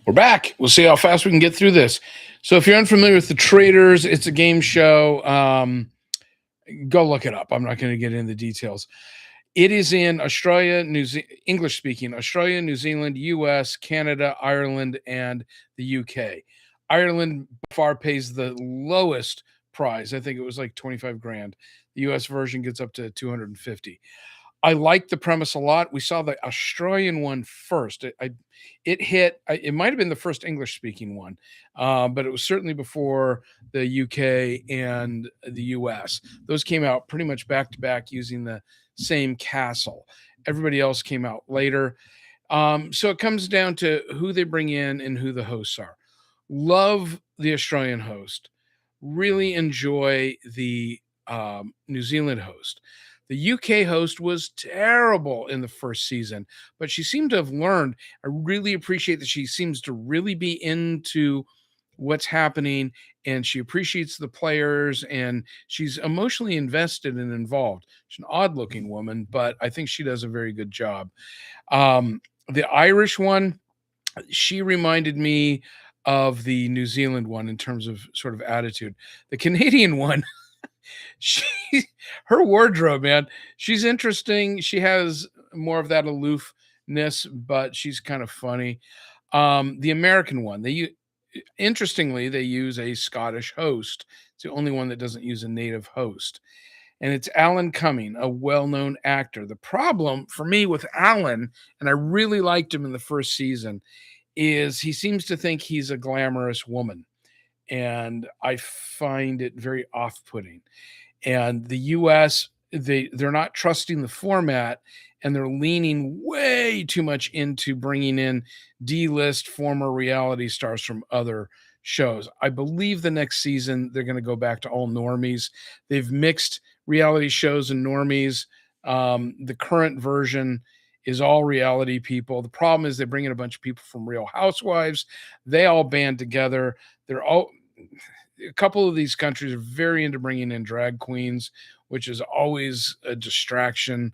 We're back. We'll see how fast we can get through this. So, if you're unfamiliar with the Traitors, it's a game show. Go look it up. I'm not going to get into the details. It is in Australia, English speaking, Australia, New Zealand, US, Canada, Ireland, and the UK. Ireland by far pays the lowest prize. I think it was like 25 grand. The US version gets up to 250. I like the premise a lot. We saw the Australian one first. It hit. It might have been the first English speaking one, but it was certainly before the UK and the US. Those came out pretty much back to back using the same castle. Everybody else came out later. So it comes down to who they bring in and who the hosts are. Love the Australian host. Really enjoy the New Zealand host. The UK host was terrible in the first season, but she seemed to have learned. I really appreciate that she seems to really be into what's happening and she appreciates the players and she's emotionally invested and involved. She's an odd looking woman, but I think she does a very good job. The Irish one, she reminded me of the New Zealand one in terms of sort of attitude. The Canadian one, she her wardrobe, man, she's interesting. She has more of that aloofness, but she's kind of funny. The American one, interestingly, they use a Scottish host. It's the only one that doesn't use a native host. And it's Alan Cumming, a well-known actor. The problem for me with Alan, and I really liked him in the first season, is he seems to think he's a glamorous woman. And I find it very off-putting. And the US, they're not trusting the format and they're leaning way too much into bringing in D-list former reality stars from other shows. I believe the next season they're going to go back to all normies. They've mixed reality shows and normies. The current version is all reality people. The problem is they bring in a bunch of people from Real Housewives. They all band together. They're all A couple of these countries are very into bringing in drag queens, which is always a distraction.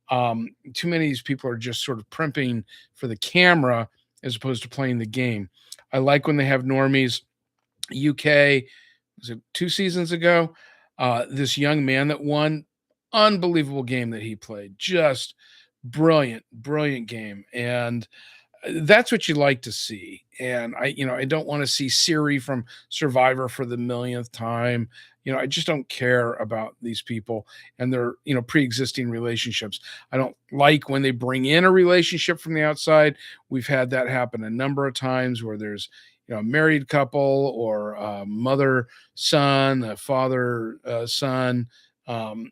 Too many of these people are just sort of primping for the camera as opposed to playing the game. I like when they have normies. UK, was it 2 seasons ago? This young man that won, unbelievable game that he played. Just brilliant, brilliant game. And that's what you like to see. And I don't want to see Siri from Survivor for the millionth time. I just don't care about these people and their, pre-existing relationships. I don't like when they bring in a relationship from the outside. We've had that happen a number of times where there's, a married couple or a mother son, a father son.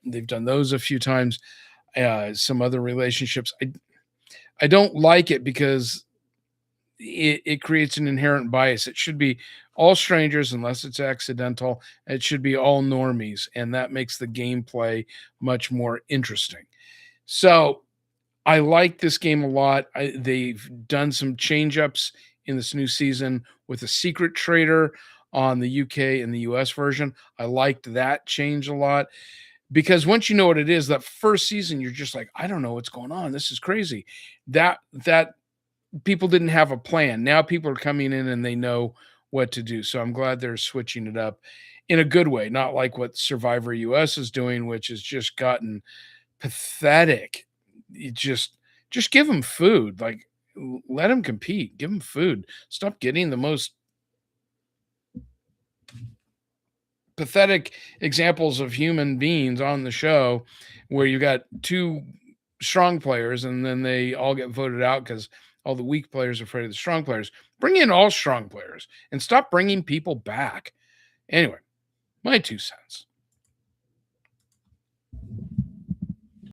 They've done those a few times. Some other relationships. I don't like it because it creates an inherent bias. It should be all strangers unless it's accidental. It should be all normies, and that makes the gameplay much more interesting. So I like this game a lot. They've done some change ups in this new season with a secret traitor on the UK and the US version. I liked that change a lot because once you know what it is, that first season, you're just like, I don't know what's going on. This is crazy. That people didn't have a plan. Now people are coming in and they know what to do. So I'm glad they're switching it up in a good way, not like what Survivor US is doing, which has just gotten pathetic. You just give them food. Like let them compete. Give them food. Stop getting the most pathetic examples of human beings on the show where you got two strong players and then they all get voted out because all the weak players are afraid of the strong players. Bring in all strong players and stop bringing people back. Anyway, my 2 cents.